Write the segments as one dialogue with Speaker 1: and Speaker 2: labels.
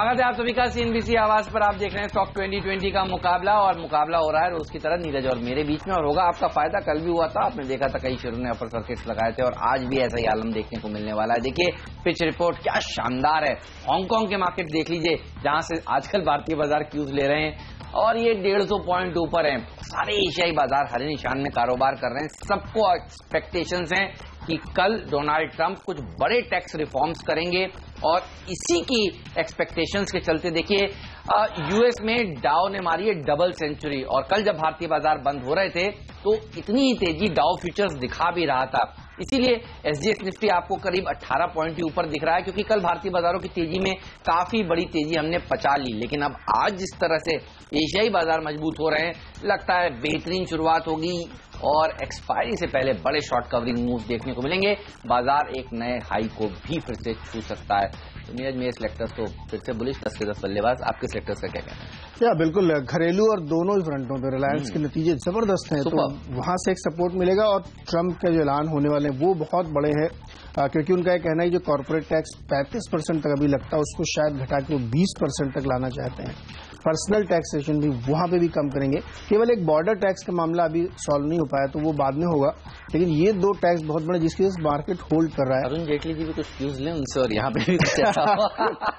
Speaker 1: स्वागत है आप सभी का सीएनबीसी आवाज पर। आप देख रहे हैं स्टॉक 2020 का मुकाबला, और मुकाबला हो रहा है रोज की तरह नीरज और मेरे बीच में, और होगा आपका फायदा। कल भी हुआ था, आपने देखा था कई शेयरों ने अपर सर्किट्स लगाए थे, और आज भी ऐसा ही आलम देखने को मिलने वाला है। देखिए पिच रिपोर्ट क्या शानदार है। हांगकांग के मार्केट देख लीजिए, जहां से आजकल भारतीय बाजार क्यूज ले रहे हैं, और ये 150 पॉइंट ऊपर है। सारे एशियाई बाजार हरे निशान में कारोबार कर रहे हैं। सबको एक्सपेक्टेशंस हैं कि कल डोनाल्ड ट्रंप कुछ बड़े टैक्स रिफॉर्म्स करेंगे, और इसी की एक्सपेक्टेशंस के चलते देखिए यूएस में डाउ ने मारी है डबल सेंचुरी। और कल जब भारतीय बाजार बंद हो रहे थे तो इतनी ही तेजी डाउ फ्यूचर्स दिखा भी रहा था। इसीलिए एसजीएक्स निफ्टी आपको करीब 18 पॉइंट ही ऊपर दिख रहा है, क्योंकि कल भारतीय बाजारों की तेजी में काफी बड़ी तेजी हमने पचा ली। लेकिन अब आज जिस तरह से एशियाई बाजार मजबूत हो रहे हैं, लगता है बेहतरीन शुरुआत होगी, और एक्सपायरी से पहले बड़े शॉर्ट कवरिंग मूव देखने को मिलेंगे। बाजार एक नए हाई को भी फिर से छू सकता है। तो नीरज, मेरे सिलेक्टर्स तो फिर से बुलिश, 10 के 10 बल्लेबाज। आपके सिलेक्टर्स का क्या कहना है?
Speaker 2: या बिल्कुल, घरेलू और दोनों ही फ्रंटों पे रिलायंस के नतीजे जबरदस्त हैं, तो वहां से एक सपोर्ट मिलेगा। और ट्रंप के जो ऐलान होने वाले हैं वो बहुत बड़े हैं, क्योंकि उनका यह कहना है जो कॉर्पोरेट टैक्स 35% तक अभी लगता है, उसको शायद घटा के वो 20% तक लाना चाहते हैं। पर्सनल टैक्सेशन भी वहां पे भी कम करेंगे। केवल एक बॉर्डर टैक्स का मामला अभी सॉल्व नहीं हो पाया, तो वो बाद में होगा। लेकिन ये दो टैक्स बहुत बड़े, जिसकी वजह से मार्केट होल्ड कर रहा है।
Speaker 1: अरुण जेटली जी भी कुछ फ्यूज लें उनसे, और यहाँ पे भी कुछ ऐसा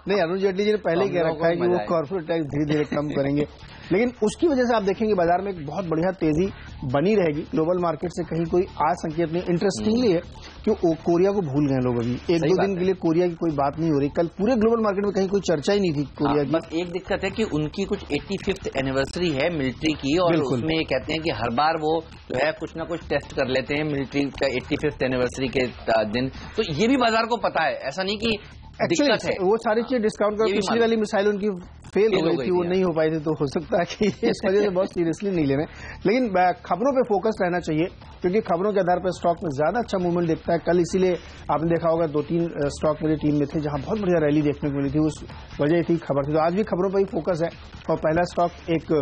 Speaker 2: नहीं, अरुण जेटली जी ने पहले ही कह रखा है कि वो कॉर्पोरेट टैक्स धीरे धीरे कम करेंगे। लेकिन उसकी वजह से आप देखेंगे बाजार में एक बहुत बढ़िया तेजी बनी रहेगी। ग्लोबल मार्केट से कहीं कोई आज संकेत नहीं। इंटरेस्टिंगली है कि कोरिया को भूल गए लोग। अभी एक दो दिन के लिए कोरिया की कोई बात नहीं हो रही। कल पूरे ग्लोबल मार्केट में कहीं कोई चर्चा ही नहीं थी कोरिया की।
Speaker 1: बस एक दिक्कत है कि उनकी कुछ 85th एनिवर्सरी है मिलिट्री की, और उसमें कहते हैं कि हर बार वो जो है कुछ ना कुछ टेस्ट कर लेते हैं मिलिट्री का 85th एनिवर्सरी के दिन। तो ये भी बाजार को पता है, ऐसा नहीं कि दिक्कत है।
Speaker 2: वो सारी चीज डिस्काउंट कर, पिछली वाली मिसाइल उनकी फेल हो गई थी, वो नहीं हो पाई थी, तो हो सकता है कि इस वजह से बहुत सीरियसली नहीं लेना। लेकिन खबरों पे फोकस रहना चाहिए, क्योंकि खबरों के आधार पर स्टॉक में ज्यादा अच्छा मूवमेंट दिखता है। कल इसीलिए आपने देखा होगा 2-3 स्टॉक मेरी टीम में थे जहां बहुत बढ़िया रैली देखने को मिली थी। उस वजह थी खबर थी। तो आज भी खबरों पर ही फोकस है। और पहला स्टॉक एक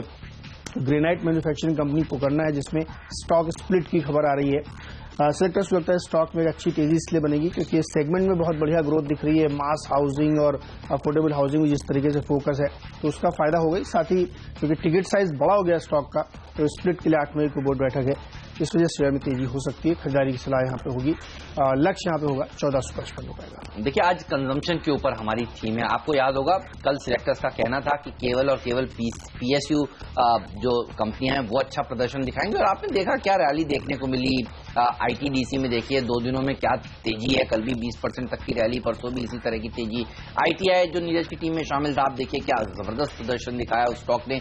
Speaker 2: ग्रेनाइट मैन्युफैक्चरिंग कंपनी पकड़ना है, जिसमें स्टॉक स्प्लिट की खबर आ रही है। सेक्टर्स लगता है स्टॉक में एक अच्छी तेजी इसलिए बनेगी क्योंकि इस सेगमेंट में बहुत बढ़िया ग्रोथ दिख रही है। मास हाउसिंग और अफोर्डेबल हाउसिंग में जिस तरीके से फोकस है, तो उसका फायदा होगा। साथ ही क्योंकि टिकट साइज बड़ा हो गया स्टॉक का, तो स्प्लिट के लिए 8 मई को बोर्ड बैठक है, इस वजह से शेयर में तेजी हो सकती है। खरीदारी की सलाह यहाँ पे होगी। लक्ष्य यहाँ पे होगा 1455 रुपए का।
Speaker 1: देखिए आज कंजम्पशन के ऊपर हमारी थीम है। आपको याद होगा कल सिलेक्टर्स का कहना था कि केवल और केवल पीएसयू जो कंपनियां हैं वो अच्छा प्रदर्शन दिखाएंगे, और आपने देखा क्या रैली देखने को मिली। आईटीडीसी में देखिए 2 दिनों में क्या तेजी है। कल भी 20% तक की रैली, परसों भी इसी तरह की तेजी। आईटीआई जो नीरज की टीम में शामिल था, आप देखिए क्या जबरदस्त प्रदर्शन दिखाया उस स्टॉक ने।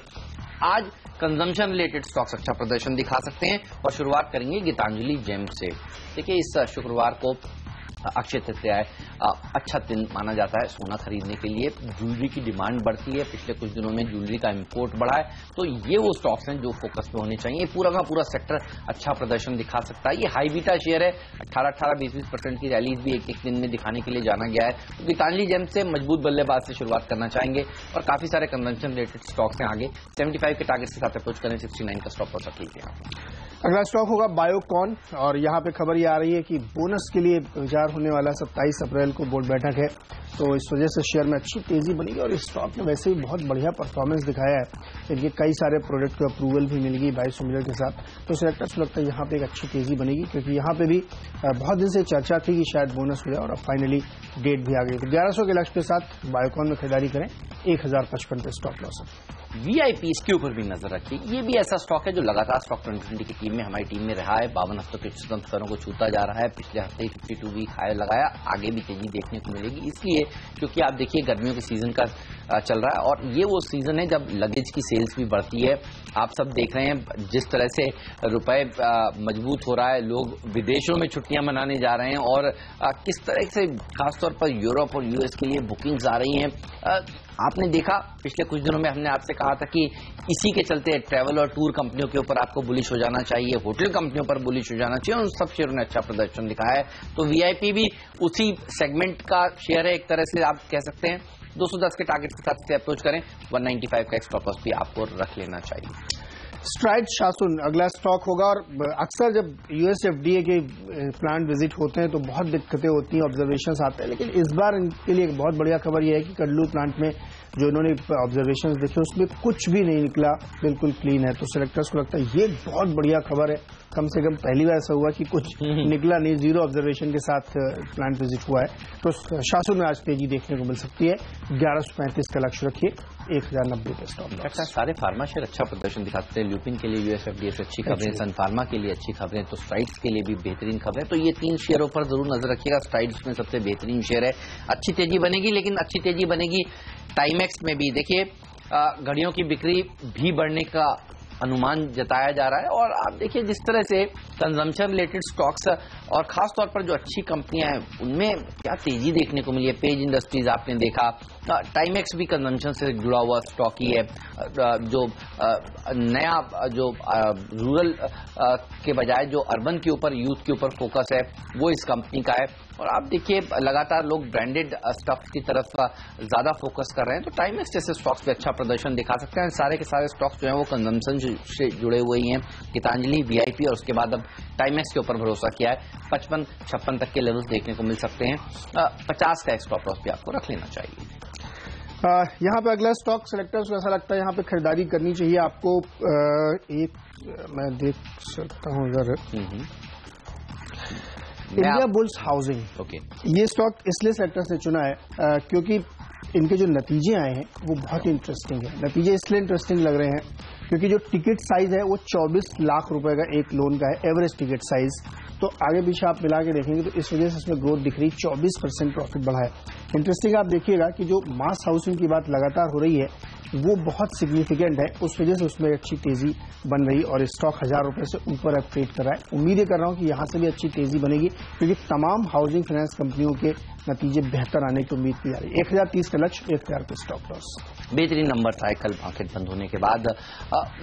Speaker 1: आज कंजम्पशन रिलेटेड स्टॉक्स अच्छा प्रदर्शन दिखा सकते हैं, और शुरुआत करेंगे गीतांजलि जेम्स से। देखिए इस शुक्रवार को अक्षय तृतीया है, अच्छा दिन माना जाता है सोना खरीदने के लिए। ज्वेलरी की डिमांड बढ़ती है, पिछले कुछ दिनों में ज्वेलरी का इंपोर्ट बढ़ा है, तो ये वो स्टॉक्स हैं जो फोकस पे होने चाहिए। पूरा का पूरा सेक्टर अच्छा प्रदर्शन दिखा सकता है। ये हाई बीटा शेयर है, 18-20% की रैलीज भी एक दिन में दिखाने के लिए जाना गया है। तो गीतांजलि जेम्स से मजबूत बल्लेबाज से शुरुआत करना चाहेंगे, और काफी सारे कंजम्पशन रिलेटेड स्टॉक्स हैं आगे। 75 के टारगेट के साथ अप्रोच करें, 69 का स्टॉप लॉस रखिए।
Speaker 2: अगला स्टॉक होगा बायोकॉन, और यहाँ पे खबर ये आ रही है कि बोनस के लिए विचार होने वाला 27 अप्रैल को बोर्ड बैठक है, तो इस वजह से शेयर में अच्छी तेजी बनेगी। और इस स्टॉक ने वैसे भी बहुत बढ़िया परफॉर्मेंस दिखाया है। इनके कई सारे प्रोडक्ट को अप्रूवल भी मिलेगी 22 मिलियन के साथ, तो सिलेक्टर्स लगता है यहाँ पे एक अच्छी तेजी बनेगी, क्योंकि यहाँ पे भी बहुत दिन से चर्चा थी कि शायद बोनस हो जाए, और अब फाइनली डेट भी आ गई। तो 1100 के लक्ष्य के साथ बायोकॉन में खरीदारी करें, 1055 पे स्टॉप लॉस है।
Speaker 1: वीआईपी इसके ऊपर भी नजर रखिए। ये भी ऐसा स्टॉक है जो लगातार स्टॉक 2020 की टीम में हमारी टीम में रहा है। 52 हफ्तों के उच्चतम स्तरों को छूता जा रहा है। पिछले हफ्ते ही 52 वीक हाई लगाया। आगे भी तेजी देखने को मिलेगी, इसलिए क्योंकि आप देखिए गर्मियों के सीजन का चल रहा है, और ये वो सीजन है जब लगेज की सेल्स भी बढ़ती है। आप सब देख रहे हैं जिस तरह से रुपए मजबूत हो रहा है, लोग विदेशों में छुट्टियां मनाने जा रहे हैं, और किस तरह से खासतौर पर यूरोप और यूएस के लिए बुकिंग्स आ रही हैं। आपने देखा पिछले कुछ दिनों में हमने आपसे कहा था कि इसी के चलते ट्रैवल और टूर कंपनियों के ऊपर आपको बुलिश हो जाना चाहिए, होटल कंपनियों पर बुलिश हो जाना चाहिए। उन सब शेयरों ने अच्छा प्रदर्शन दिखाया है, तो वीआईपी भी उसी सेगमेंट का शेयर है एक तरह से आप कह सकते हैं। 210 के टारगेट के साथ अप्रोच करें, 195 का स्टॉप लॉस भी आपको रख लेना चाहिए।
Speaker 2: स्ट्राइड शासन अगला स्टॉक होगा, और अक्सर जब यूएसएफडीए के प्लांट विजिट होते हैं तो बहुत दिक्कतें होती हैं, ऑब्जर्वेशंस आते हैं। लेकिन इस बार इनके लिए एक बहुत बढ़िया खबर यह है कि कल्लू प्लांट में जो इन्होंने ऑब्जर्वेशन देखे उसमें कुछ भी नहीं निकला, बिल्कुल क्लीन है। तो सेलेक्टर्स को लगता है ये बहुत बढ़िया खबर है, कम से कम पहली बार ऐसा हुआ कि कुछ निकला नहीं, जीरो ऑब्जर्वेशन के साथ प्लांट विजिट हुआ है। तो शासन में आज तेजी देखने को मिल सकती है। 1135 का लक्ष्य रखिए, 1090 पे स्टॉप लॉस।
Speaker 1: सारे फार्मा शेयर अच्छा प्रदर्शन दिखाते हैं। ल्यूपिन के लिए यूएसएफडीए से अच्छी खबरें, सन फार्मा के लिए अच्छी खबरें, तो स्ट्राइड्स के लिए भी बेहतरीन खबरें। तो ये 3 शेयरों पर जरूर नजर रखिएगा। स्ट्राइड्स में सबसे बेहतरीन शेयर है, अच्छी तेजी बनेगी, लेकिन अच्छी तेजी बनेगी टाइमेक्स में भी। देखिए घड़ियों की बिक्री भी बढ़ने का अनुमान जताया जा रहा है, और आप देखिए जिस तरह से कंजम्पशन रिलेटेड स्टॉक्स और खास तौर पर जो अच्छी कंपनियां हैं उनमें क्या तेजी देखने को मिली है। पेज इंडस्ट्रीज आपने देखा, टाइमेक्स भी कंजम्पशन से जुड़ा हुआ स्टॉक ही है। जो नया जो रूरल के बजाय जो अर्बन के ऊपर, यूथ के ऊपर फोकस है वो इस कंपनी का है। और आप देखिए लगातार लोग ब्रांडेड स्टॉक की तरफ ज्यादा फोकस कर रहे हैं, तो टाइमेक्स जैसे स्टॉक्स पे अच्छा प्रदर्शन दिखा सकते हैं। सारे के सारे स्टॉक्स जो हैं वो कंजम्पशन से जुड़े हुए ही हैं। गीतांजलि, वीआईपी और उसके बाद अब टाइमेक्स के ऊपर भरोसा किया है। 55-56 तक के लेवल्स देखने को मिल सकते हैं। 50 का एक स्टॉप लॉस भी आपको रख लेना चाहिए।
Speaker 2: यहाँ पे अगला स्टॉक सेलेक्टर्स को ऐसा लगता है यहाँ पे खरीदारी करनी चाहिए आपको। मैं देख सकता हूँ इधर इंडिया बुल्स हाउसिंग।
Speaker 1: ओके,
Speaker 2: ये स्टॉक इसलिए सेलेक्टर्स ने चुना है क्योंकि इनके जो नतीजे आए हैं वो बहुत ही इंटरेस्टिंग है। नतीजे इसलिए इंटरेस्टिंग लग रहे हैं क्योंकि जो टिकट साइज है वो 24 लाख रुपए का एक लोन का है, एवरेज टिकट साइज। तो आगे पीछे आप मिला के देखेंगे तो इस वजह से इसमें ग्रोथ दिख रही, 24% प्रॉफिट बढ़ा है। इंटरेस्टिंग आप देखिएगा कि जो मास हाउसिंग की बात लगातार हो रही है वो बहुत सिग्निफिकेंट है, उस वजह से उसमें अच्छी तेजी बन रही और स्टॉक 1000 रुपए से ऊपर अब ट्रेड कर रहा है। उम्मीद कर रहा हूं कि यहां से भी अच्छी तेजी बनेगी क्योंकि तमाम हाउसिंग फाइनेंस कंपनियों के नतीजे बेहतर आने की उम्मीद की जा रही है। 1030 का लक्ष्य, 1000 पे स्टॉप लॉस।
Speaker 1: बेहतरीन नंबर था कल मार्केट बंद होने के बाद।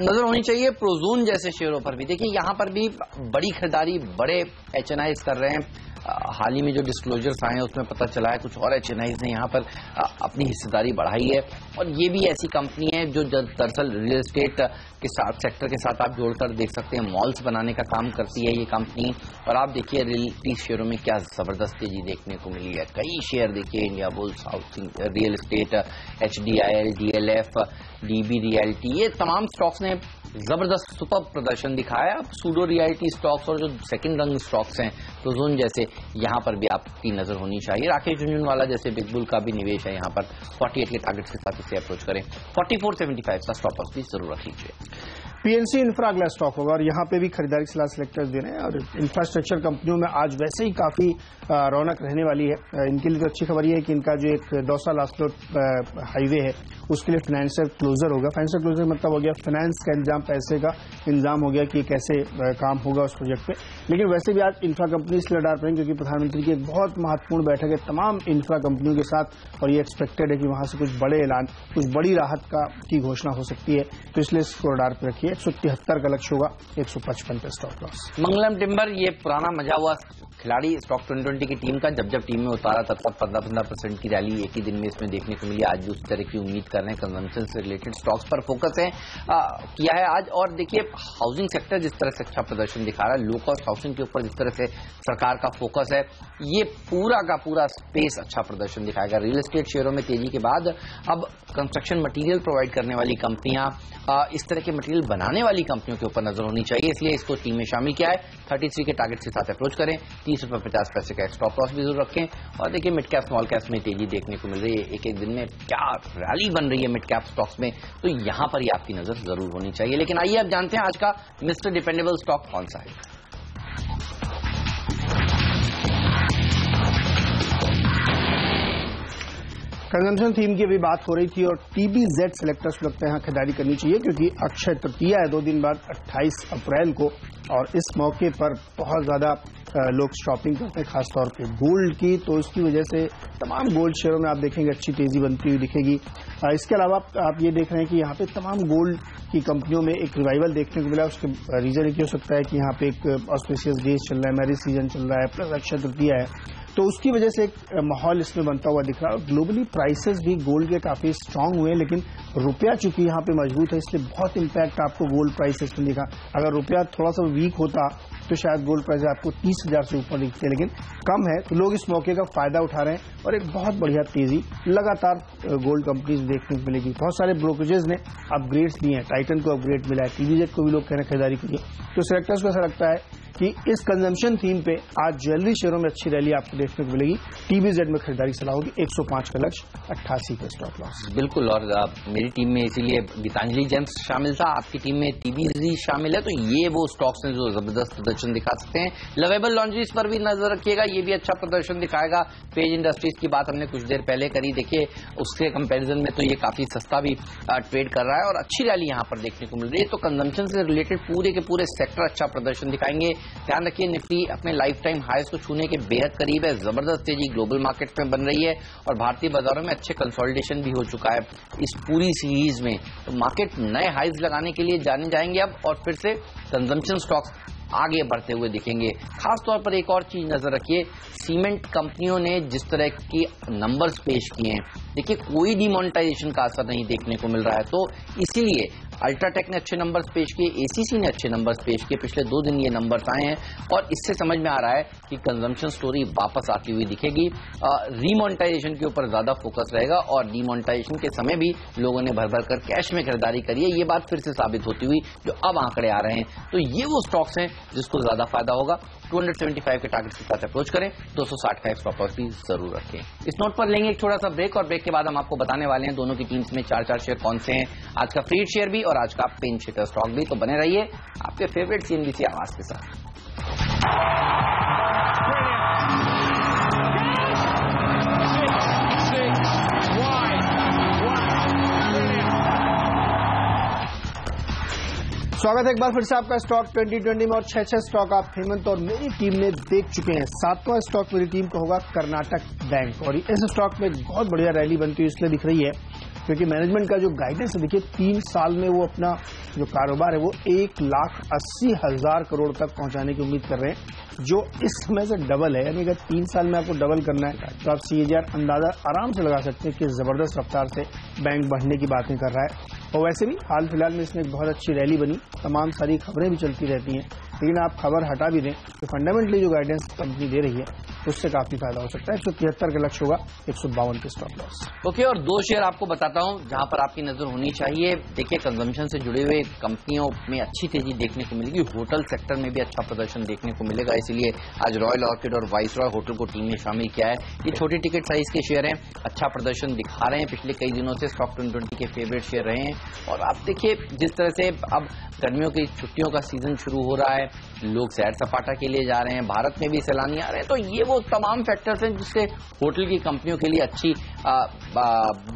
Speaker 1: नजर होनी चाहिए प्रोजोन जैसे शेयरों पर भी। देखिए यहां पर भी बड़ी खरीदारी बड़े एचएनआईज कर रहे हैं। हाल ही में जो डिस्क्लोजर्स आए हैं उसमें पता चला है कुछ और एचएनआईज ने यहाँ पर अपनी हिस्सेदारी बढ़ाई है, और ये भी ऐसी कंपनी है जो दरअसल रियल एस्टेट के साथ सेक्टर के साथ आप जोड़कर देख सकते हैं, मॉल्स बनाने का काम करती है ये कंपनी। और आप देखिए रियलिटी शेयरों में क्या जबरदस्त तेजी देखने को मिली है। कई शेयर देखिए, India bulls housing, real estate, HDIL, DLF, DB realty, ये तमाम स्टॉक्स ने जबरदस्त सुपर प्रदर्शन दिखाया। अब सूडो रियल्टी स्टॉक्स और जो सेकंड रंग स्टॉक्स हैं प्रोजोन जैसे, यहां पर भी आपकी नजर होनी चाहिए। राकेश झुनझुनवाला जैसे बिग बुल का भी निवेश है, यहां पर 48 के टारगेट के साथ इसे अप्रोच करें। 44.75 का स्टॉप लॉस भी जरूर रख लीजिए।
Speaker 2: PNC इंफ्रा अगला स्टॉक होगा और यहाँ पे भी खरीदारी सलाह सेलेक्टर्स दे रहे हैं। और इंफ्रास्ट्रक्चर कंपनियों में आज वैसे ही काफी रौनक रहने वाली है। इनके लिए तो अच्छी खबर यह है कि इनका जो एक दौसा लास्टो हाईवे है उसके लिए फाइनेंशियल क्लोजर होगा। फाइनेंशियल क्लोजर मतलब हो गया फाइनेंस का इंतजाम, पैसे का इंतजाम हो गया कि कैसे काम होगा उस प्रोजेक्ट पे। लेकिन वैसे भी आज इंफ्रा कंपनी इसलिए डाल रही है क्योंकि प्रधानमंत्री की एक बहुत महत्वपूर्ण बैठक है तमाम इंफ्रा कंपनियों के साथ, और ये एक्सपेक्टेड है कि वहां से कुछ बड़े ऐलान, कुछ बड़ी राहत की घोषणा हो सकती है। तो इसलिए इसको रडार पे रखिए। 173 का लक्ष्य होगा, 155 पे स्टॉप लॉस।
Speaker 1: मंगलम टिम्बर ये पुराना मजा हुआ खिलाड़ी स्टॉक 2020 की टीम का, जब टीम में उतारा तब तक 15% की रैली एक ही दिन में इसमें देखने को मिली। आज भी उस तरह की उम्मीद कर रहे हैं, कंजम्पशन से रिलेटेड स्टॉक्स पर फोकस है किया है आज। और देखिए हाउसिंग सेक्टर जिस तरह से अच्छा प्रदर्शन दिखा रहा है, लो कॉस्ट हाउसिंग के ऊपर जिस तरह से सरकार का फोकस है, ये पूरा का पूरा स्पेस अच्छा प्रदर्शन दिखाएगा। रियल एस्टेट शेयरों में तेजी के बाद अब कंस्ट्रक्शन मटेरियल प्रोवाइड करने वाली कंपनियां, इस तरह के मटेरियल बनाने वाली कंपनियों के ऊपर नजर होनी चाहिए, इसलिए इसको टीम में शामिल किया है। 33 के टारगेट के साथ अप्रोच करें। 30.50 रुपए का स्टॉप लॉस भी जरूर रखें। और देखिए मिड कैप स्मॉल कैप में तेजी देखने को मिल रही है, एक एक दिन में क्या रैली बन रही है मिड कैप स्टॉक्स में, तो यहां पर ही आपकी नजर जरूर होनी चाहिए। लेकिन आइए अब जानते हैं आज का मिस्टर डिपेंडेबल स्टॉक कौन सा है।
Speaker 2: कंजम्पशन थीम की अभी बात हो रही थी और TBZ सेलेक्टर्स को लगता है यहाँ खरीदारी करनी चाहिए क्योंकि अक्षय तृतीया है 2 दिन बाद 28 अप्रैल को, और इस मौके पर बहुत ज्यादा लोग शॉपिंग करते हैं, खासतौर पे गोल्ड की। तो इसकी वजह से तमाम गोल्ड शेयरों में आप देखेंगे अच्छी तेजी बनती हुई दिखेगी। इसके अलावा आप ये देख रहे हैं कि यहाँ पे तमाम गोल्ड की कंपनियों में एक रिवाइवल देखने को मिला। उसके रीजन एक हो सकता है कि यहाँ पे एक ऑस्पिशियस डेज चल रहा है, मैरिज सीजन चल रहा है, प्लस अक्षय तृतीया है। तो उसकी वजह से एक माहौल इसमें बनता हुआ दिख रहा है। ग्लोबली प्राइसेस भी गोल्ड के काफी स्ट्रांग हुए, लेकिन रुपया चूंकि यहाँ पे मजबूत है इसलिए बहुत इंपैक्ट आपको गोल्ड प्राइसेस में दिखा। अगर रुपया थोड़ा सा वीक होता तो शायद गोल्ड प्राइस आपको 30,000 से ऊपर दिखते, लेकिन कम है तो लोग इस मौके का फायदा उठा रहे हैं और एक बहुत बढ़िया तेजी लगातार गोल्ड कंपनीज देखने को मिलेगी। बहुत सारे ब्रोकरेजेस ने अपग्रेड्स दिए हैं, टाइटन को अपग्रेड मिला है, टीवीजेड को भी लोग कह रहे हैं खरीदारी के लिए। तो सेलेक्टर्स को ऐसा लगता है कि इस कंजम्पशन थीम पे आज ज्वेलरी शेयरों में अच्छी रैली आपको देखने को मिलेगी। टीबीजेड में खरीदारी सलाह होगी 105 का लक्ष्य, 88 का स्टॉप लॉस।
Speaker 1: बिल्कुल, और मेरी टीम में इसीलिए गीतांजलि जेम्स शामिल था, आपकी टीम में टीबीजी शामिल है, तो ये वो स्टॉक्स हैं जो जबरदस्त प्रदर्शन दिखा सकते हैं। लवेबल लॉन्ड्रीज पर भी नजर रखिएगा, ये भी अच्छा प्रदर्शन दिखाएगा। पेज इंडस्ट्रीज की बात हमने कुछ देर पहले करी, देखिए उसके कंपेरिजन में तो ये काफी सस्ता भी ट्रेड कर रहा है और अच्छी रैली यहाँ पर देखने को मिल रही है। तो कंजम्पशन से रिलेटेड पूरे के पूरे सेक्टर अच्छा प्रदर्शन दिखाएंगे। ध्यान रखिए, निफ्टी अपने लाइफ टाइम हाईस को छूने के बेहद करीब है, जबरदस्त तेजी ग्लोबल मार्केट में बन रही है और भारतीय बाजारों में अच्छे कंसोलिडेशन भी हो चुका है इस पूरी सीरीज में। तो मार्केट नए हाईज लगाने के लिए जाने जाएंगे अब, और फिर से कंजम्पशन स्टॉक्स आगे बढ़ते हुए दिखेंगे। खास तौर पर एक और चीज नजर रखिए, सीमेंट कंपनियों ने जिस तरह की नंबर्स पेश किए हैं, देखिए कोई डिमोनेटाइजेशन का असर नहीं देखने को मिल रहा है। तो इसीलिए अल्ट्राटेक ने अच्छे नंबर्स पेश किए, एसीसी ने अच्छे नंबर्स पेश किए, पिछले 2 दिन ये नंबर्स आए हैं और इससे समझ में आ रहा है कि कंजम्पशन स्टोरी वापस आती हुई दिखेगी। रीमोनेटाइजेशन के ऊपर ज्यादा फोकस रहेगा और डीमोनेटाइजेशन के समय भी लोगों ने भर भर कर कैश में खरीदारी करी है, ये बात फिर से साबित होती हुई जो अब आंकड़े आ रहे हैं। तो ये वो स्टॉक्स हैं जिसको ज्यादा फायदा होगा। 275 के टारगेट के साथ अप्रोच करें, 260 का स्टॉप लॉस भी जरूर रखें। इस नोट पर लेंगे एक छोटा सा ब्रेक और ब्रेक के बाद हम आपको बताने वाले हैं दोनों की टीम्स में 4 शेयर कौन से हैं, आज का फ्रीड शेयर भी और आज का पेन शेयर स्टॉक भी। तो बने रहिए आपके फेवरेट सीएनबीसी आवाज के साथ।
Speaker 2: स्वागत है एक बार फिर से आपका स्टॉक 2020 में और 6 स्टॉक आप हेमंत और मेरी टीम ने देख चुके हैं। 7वां स्टॉक मेरी टीम का होगा कर्नाटक बैंक और इस स्टॉक में बहुत बढ़िया रैली बनती हुई इसलिए दिख रही है क्योंकि मैनेजमेंट का जो गाइडेंस है, देखिए 3 साल में वो अपना जो कारोबार है वो 1,80,000 करोड़ तक पहुंचाने की उम्मीद कर रहे हैं, जो इस समय से डबल है। यानी अगर 3 साल में आपको डबल करना है तो आप CAGR अंदाजा आराम से लगा सकते हैं कि जबरदस्त रफ्तार से बैंक बढ़ने की बातें कर रहा है। और वैसे भी हाल फिलहाल में इसमें एक बहुत अच्छी रैली बनी, तमाम सारी खबरें भी चलती रहती हैं, लेकिन आप खबर हटा भी दें तो फंडामेंटली जो गाइडेंस कंपनी दे रही है उससे काफी फायदा हो सकता है। 173 का लक्ष्य होगा, 152 के स्टॉप लॉस।
Speaker 1: ओके, और 2 शेयर आपको बताता हूं जहां पर आपकी नजर होनी चाहिए। देखिए कंजम्पशन से जुड़े हुए कंपनियों में अच्छी तेजी देखने को मिलेगी, होटल सेक्टर में भी अच्छा प्रदर्शन देखने को मिलेगा, इसीलिए आज रॉयल ऑर्किड और वाइसरॉय होटल को टीम में शामिल किया है। ये छोटी टिकट साइज के शेयर हैं, अच्छा प्रदर्शन दिखा रहे हैं, पिछले कई दिनों से स्टॉक 2020 के फेवरेट शेयर रहे हैं। और आप देखिए जिस तरह से अब गर्मियों की छुट्टियों का सीजन शुरू हो रहा है, लोग सैर सपाटा के लिए जा रहे हैं, भारत में भी सैलानी आ रहे हैं, तो ये वो तमाम फैक्टर्स हैं जिससे होटल की कंपनियों के लिए अच्छी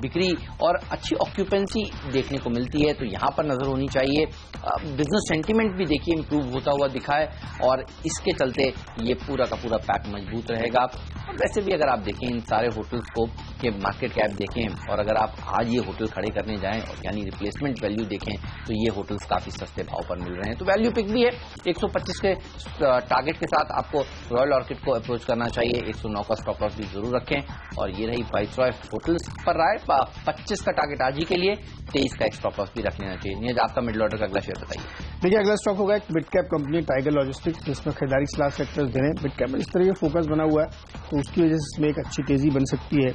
Speaker 1: बिक्री और अच्छी ऑक्यूपेंसी देखने को मिलती है। तो यहां पर नजर होनी चाहिए। बिजनेस सेंटीमेंट भी देखिए इंप्रूव होता हुआ दिखा है और इसके चलते ये पूरा का पूरा पैक मजबूत रहेगा। और वैसे भी अगर आप देखें इन सारे होटल्स को के मार्केट कैप देखें और अगर आप आज ये होटल खड़े करने जाएं और यानी रिप्लेसमेंट वैल्यू देखें तो ये होटल्स काफी सस्ते भाव पर मिल रहे हैं। तो वैल्यू पिक भी है, 125 के टारगेट के साथ आपको रॉयल ऑर्किड को अप्रोच करना चाहिए, 109 का स्टॉप लॉस भी जरूर रखें। और ये रही वाइसरॉय होटल्स पर राय, 25 का टारगेट आज ही के लिए, 23 का स्टॉप लॉस भी रख लेना चाहिए। नीरज, आपका मिडिल ऑर्डर का अगला शेयर बताइए।
Speaker 2: देखिए अगला स्टॉक होगा एक mid cap company tiger logistics, जिसमें खरीदारी सलाह सेक्टर्स दे रहे हैं। मिड कैप में इस तरह का फोकस बना हुआ है तो उसकी वजह से इसमें एक अच्छी तेजी बन सकती है।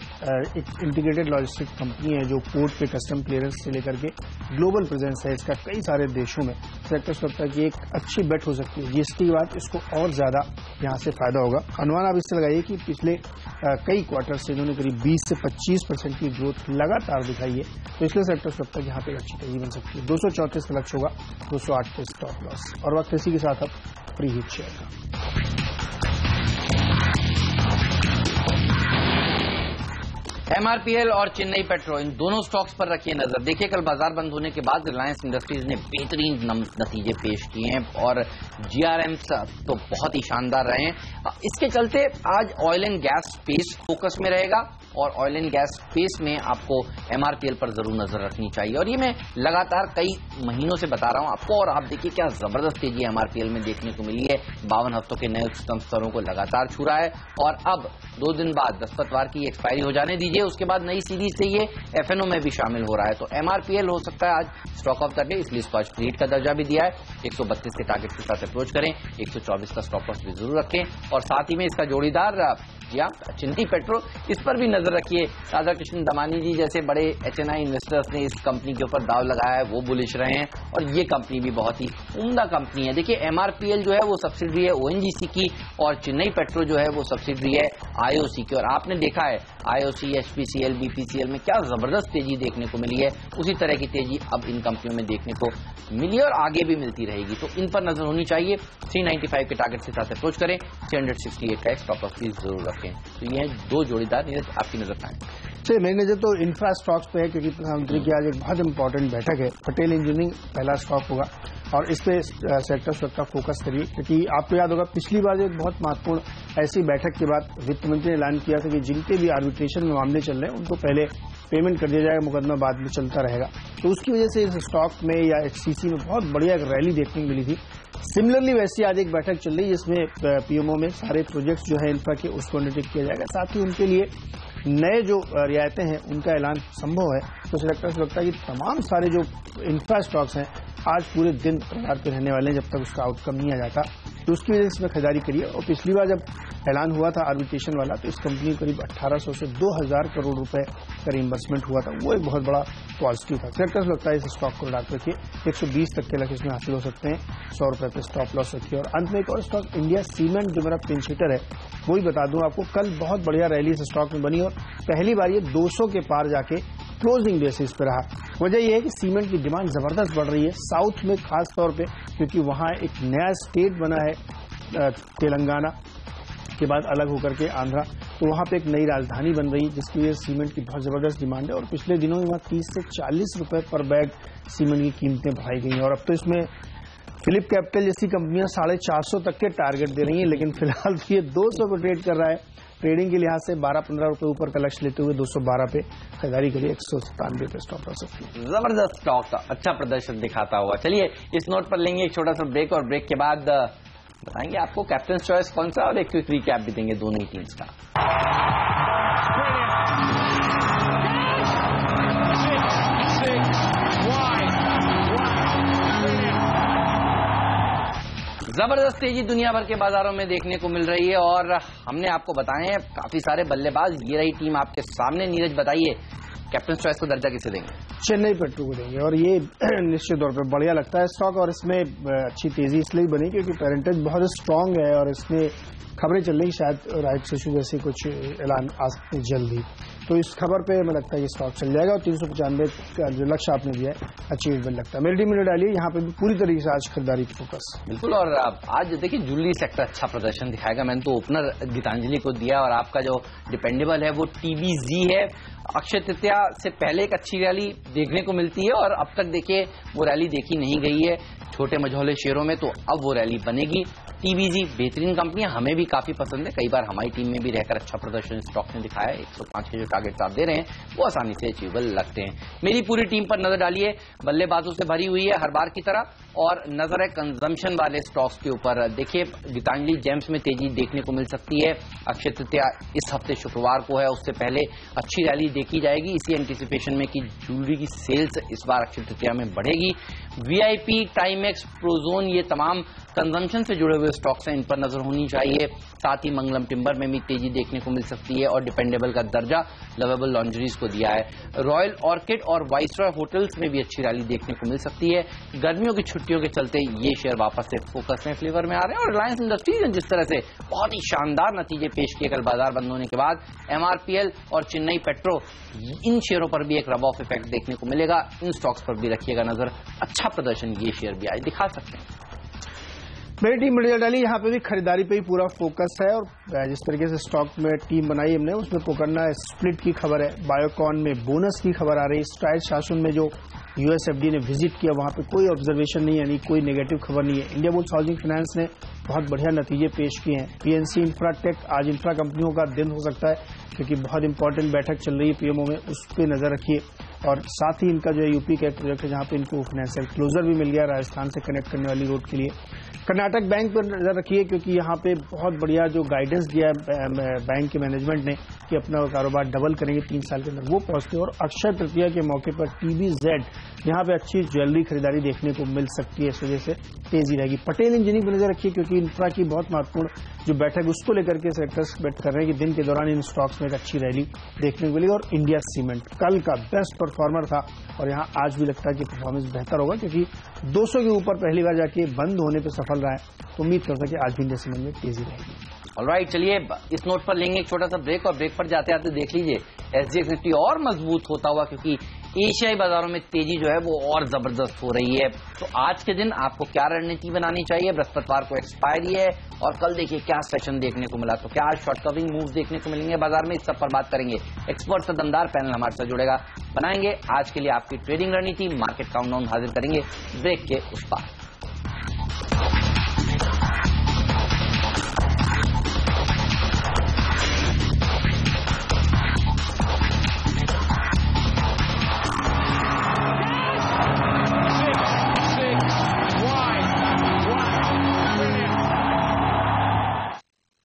Speaker 2: एक इंटीग्रेटेड लॉजिस्टिक्स कंपनी है जो पोर्ट पे कस्टम क्लियरेंस से लेकर के ग्लोबल प्रेजेंस है इसका कई सारे देशों में। सेक्टर्स लगता है कि एक अच्छी बेट हो सकती है। जीएसटी के बाद इसको और ज्यादा यहाँ से फायदा होगा। अनुमान आप इससे लगाइए कि पिछले कई क्वार्टर से इन्होंने करीब 20 से 25% की ग्रोथ लगातार दिखाई है, तो इसलिए सेक्टर्स लगता है कि यहाँ पे अच्छी तेजी बन सकती है। 234 का लक्ष्य होगा, 208 पे स्टॉप लॉस। और वक्त इसी के साथ अब फ्री हिट शेयर का
Speaker 1: MRPL और चेन्नई पेट्रो, इन दोनों स्टॉक्स पर रखिए नजर। देखिए कल बाजार बंद होने के बाद रिलायंस इंडस्ट्रीज ने बेहतरीन नतीजे पेश किए हैं और GRMs तो बहुत ही शानदार रहे हैं। इसके चलते आज oil and gas space focus में रहेगा और ऑयल एंड गैस स्पेस में आपको MRPL पर जरूर नजर रखनी चाहिए। और ये मैं लगातार कई महीनों से बता रहा हूं आपको, और आप देखिए क्या जबरदस्त तेजी MRPL में देखने को मिली है। 52 हफ्तों के नए उच्चतम स्तरों को लगातार छू रहा है और अब 2 दिन बाद बृहस्पतिवार की एक्सपायरी हो जाने दीजिए, उसके बाद नई सीरीज से ये FNO में भी शामिल हो रहा है। तो MRPL हो सकता है आज स्टॉक ऑफ द डे, इसलिए इसको आज प्रीहिट का दर्जा भी दिया है। 132 के टारगेट के साथ अप्रोच करें, 124 का स्टॉप लॉस भी जरूर रखें और साथ ही में इसका जोड़ीदार चिन्नी पेट्रो, इस पर भी नजर रखिए। राधा कृष्ण दमानी जी जैसे बड़े HNI इन्वेस्टर्स ने इस कंपनी के ऊपर दाव लगाया है, वो बुलिश रहे हैं और ये कंपनी भी बहुत ही उम्दा कंपनी है। देखिए MRPL जो है वो सब्सिडरी है ONGC की और चिन्नी पेट्रो जो है वो सब्सिडरी है IOC की। और आपने देखा है IOC, HPCL, BPCL में क्या जबरदस्त तेजी देखने को मिली है, उसी तरह की तेजी अब इन कंपनियों में देखने को मिली और आगे भी मिलती रहेगी। तो इन पर नजर होनी चाहिए। 395 के टारगेट के साथ अप्रोच करें, 368 का स्टॉप लॉस जरूर रखें। तो ये 2 जोड़ीदार नीरज आपकी नजर में आए।
Speaker 2: चलिए मेरी नजर तो इंफ्रा स्टॉक्स पे है, क्योंकि प्रधानमंत्री की आज एक बहुत इंपॉर्टेंट बैठक है। पटेल इंजीनियरिंग पहला स्टॉक होगा और इस पे सेक्टर का फोकस करिए, क्योंकि आपको याद होगा पिछली बार एक बहुत महत्वपूर्ण ऐसी बैठक के बाद वित्त मंत्री ने ऐलान किया था कि जिनके भी आर्बिट्रेशन में मामले चल रहे हैं उनको पहले पेमेंट कर दिया जाएगा, मुकदमा बाद में चलता रहेगा। तो उसकी वजह से इस स्टॉक में या HCC में बहुत बढ़िया एक रैली देखने को मिली थी। सिमिलरली वैसी आज एक बैठक चल रही है जिसमें PMO में सारे प्रोजेक्ट्स जो है इंफ्रा के उसको अंडरटेक किया जाएगा, साथ ही उनके लिए नए जो रियायतें हैं उनका ऐलान संभव है। तो सेक्टर से लगता है कि तमाम सारे जो इंफ्रा स्टॉक्स हैं आज पूरे दिन प्रचार पे रहने वाले हैं जब तक उसका आउटकम नहीं आ जाता। तो उसकी वजह से इसमें खरीदारी करिए। और पिछली बार जब ऐलान हुआ था आर्बिट्रेशन वाला तो इस कंपनी को करीब 1800 से 2000 करोड़ रुपए का रिइंबर्समेंट हुआ था, वो एक बहुत बड़ा पॉजिटिव था। सेक्टर से लगता है इस स्टॉक को डाल रखिए, 120 तक के लक्ष्य इसमें हासिल हो सकते हैं, 100 रुपए पे स्टॉप लॉस रखिए। और अंत में एक और स्टॉक इंडिया सीमेंट जो मेरा पिंच हिटर है वो ही बता दूं आपको, कल बहुत बढ़िया रैली इस स्टॉक में बनी और पहली बार ये 200 के पार जाके क्लोजिंग बेसिस पे रहा। वजह यह है कि सीमेंट की डिमांड जबरदस्त बढ़ रही है साउथ में खास तौर पे, क्योंकि वहां एक नया स्टेट बना है तेलंगाना के बाद अलग होकर के आंध्रा, तो वहां पे एक नई राजधानी बन रही है जिसकी वजह से सीमेंट की बहुत जबरदस्त डिमांड है। और पिछले दिनों में वहां 30 से 40 रुपए पर बैग सीमेंट की कीमतें बढ़ाई गई हैं और अब तो इसमें फिलिप कैपिटल जैसी कंपनियां 450 तक के टारगेट दे रही हैं, लेकिन फिलहाल तो ये 200 को ट्रेड कर रहा है। ट्रेडिंग के लिहाज से 12-15 रुपए ऊपर का लक्ष्य लेते हुए 212 पे खरीदारी करिए, 197 पे स्टॉप लॉस रखिए।
Speaker 1: जबरदस्त स्टॉक का अच्छा प्रदर्शन दिखाता हुआ। चलिए इस नोट पर लेंगे एक छोटा सा ब्रेक और ब्रेक के बाद बताएंगे आपको कैप्टन चॉइस कौन सा और एक क्विक रिकैप भी देंगे दोनों ही टीम्स का। जबरदस्त तेजी दुनिया भर के बाजारों में देखने को मिल रही है और हमने आपको बताए हैं काफी सारे बल्लेबाज। ये रही टीम आपके सामने। नीरज बताइए कैप्टन चॉइस को दर्जा किसे देंगे?
Speaker 2: चेन्नई पेट्रो को देंगे और ये निश्चित तौर पर बढ़िया लगता है स्टॉक। और इसमें अच्छी तेजी इसलिए बनी क्योंकि पेरेंटेज बहुत स्ट्रांग है और इसमें खबरें चल रही शायद राइट इशू जैसे कुछ ऐलान आ सकते जल्दी, तो इस खबर पे हमें लगता है ये स्टॉक चल जाएगा और 395 का जो लक्ष्य आपने दिया है अचीवेबल लगता है। मेरी टीम ने डाली यहाँ पे भी पूरी तरीके से आज खरीदारी की फोकस।
Speaker 1: बिल्कुल। और आज देखिए ज्वेलरी सेक्टर अच्छा प्रदर्शन दिखाएगा। मैंने तो ओपनर गीतांजलि को दिया और आपका जो डिपेंडेबल है वो TBZ है। अक्षय तृतीया से पहले एक अच्छी रैली देखने को मिलती है और अब तक देखिए वो रैली देखी नहीं गई है छोटे मझौले शेयरों में, तो अब वो रैली बनेगी। TBZ बेहतरीन कंपनी है, हमें भी काफी पसंद है। कई बार हमारी टीम में भी रहकर अच्छा प्रदर्शन स्टॉक ने दिखाया है। 105 के जो टारगेट आप दे रहे हैं वो आसानी से अचीवेबल लगते हैं। मेरी पूरी टीम पर नजर डालिए, बल्लेबाजों से भरी हुई है हर बार की तरह और नजर है कंजम्पशन वाले स्टॉक्स के ऊपर। देखिए गीतांजलि जेम्स में तेजी देखने को मिल सकती है। अक्षय तृतीया इस हफ्ते शुक्रवार को है, उससे पहले अच्छी रैली देखी जाएगी इसी एंटिसिपेशन में कि ज्वेलरी की सेल्स इस बार अक्षय तृतीया में बढ़ेगी। VIP, टाइमेक्स, प्रोजोन ये तमाम कंजम्पशन से जुड़े हुए स्टॉक्स हैं, इन पर नजर होनी चाहिए। साथ ही मंगलम टिम्बर में भी तेजी देखने को मिल सकती है और डिपेंडेबल का दर्जा लवेबल लॉन्ड्रीज को दिया है। रॉयल ऑर्किड और वाइसरॉय होटल्स में भी अच्छी रैली देखने को मिल सकती है। गर्मियों की छुट्टियों के चलते ये शेयर वापस से फोकस में फ्लेवर में आ रहे हैं। और रिलायंस इंडस्ट्रीज ने जिस तरह से बहुत ही शानदार नतीजे पेश किए कल बाजार बंद होने के बाद, MRPL और चेन्नई पेट्रो इन शेयरों पर भी एक रब ऑफ इफेक्ट देखने को मिलेगा। इन स्टॉक्स पर भी रखिएगा नजर, अच्छा प्रदर्शन ये शेयर भी आज दिखा सकते हैं।
Speaker 2: मेरी टीम बढ़िया डाली, यहाँ पे भी खरीदारी पे ही पूरा फोकस है और जिस तरीके से स्टॉक में टीम बनाई हमने उसमें पकड़ना स्प्लिट की खबर है, बायोकॉन में बोनस की खबर आ रही है, स्ट्राइड शासन में जो USFD ने विजिट किया वहां पे कोई ऑब्जर्वेशन नहीं है, यानी कोई नेगेटिव खबर नहीं है। इंडिया बुल्स हाउसिंग फाइनेंस ने बहुत बढ़िया नतीजे पेश किए हैं। पीएनसी इंफ्राटेक, आज इंफ्रा कंपनियों का दिन हो सकता है क्योंकि बहुत इंपॉर्टेंट बैठक चल रही है पीएमओ में, उस पर नजर रखिए। और साथ ही इनका जो यूपी का एक प्रोजेक्ट है जहां पे इनको फाइनेंशियल क्लोजर भी मिल गया राजस्थान से कनेक्ट करने वाली रोड के लिए। कर्नाटक बैंक पर नजर रखिए क्योंकि यहाँ पे बहुत बढ़िया जो गाइडेंस दिया है बैंक के मैनेजमेंट ने कि अपना कारोबार डबल करेंगे 3 साल के अंदर, वो पॉजिटिव। और अक्षय तृतीया के मौके पर TBZ यहाँ पे अच्छी ज्वेलरी खरीदारी देखने को मिल सकती है, इस वजह से तेजी रहेगी। पटेल इंजीनियरिंग पर नजर रखिए क्योंकि इंफ्रा की बहुत महत्वपूर्ण जो बैठक उसको लेकर के सेक्टर्स बेट कर रहे हैं कि दिन के दौरान इन स्टॉक्स में एक अच्छी रैली देखने को मिली। और इंडिया सीमेंट कल का बेस्ट परफॉर्मर था और यहाँ आज भी लगता है कि परफॉर्मेंस बेहतर होगा क्योंकि 200 के ऊपर पहली बार जाके बंद होने पर सफल रहा है, तो उम्मीद करता है कि आज भी इंडिया सीमेंट में तेजी रहेगी।
Speaker 1: ऑलराइट, चलिए इस नोट पर लेंगे एक छोटा सा ब्रेक और ब्रेक पर जाते आते देख लीजिए SGX निफ्टी और मजबूत होता हुआ क्योंकि एशियाई बाजारों में तेजी जो है वो और जबरदस्त हो रही है। तो आज के दिन आपको क्या रणनीति बनानी चाहिए? बृहस्पतिवार को एक्सपायरी है और कल देखिए क्या सेशन देखने को मिला, तो क्या आज शॉर्ट कवरिंग मूव्स देखने को मिलेंगे बाजार में, इस सब पर बात करेंगे। एक्सपर्ट से दमदार पैनल हमारे साथ जुड़ेगा, बनाएंगे आज के लिए आपकी ट्रेडिंग रणनीति, मार्केट काउंटडाउन हाजिर करेंगे ब्रेक के उस पार।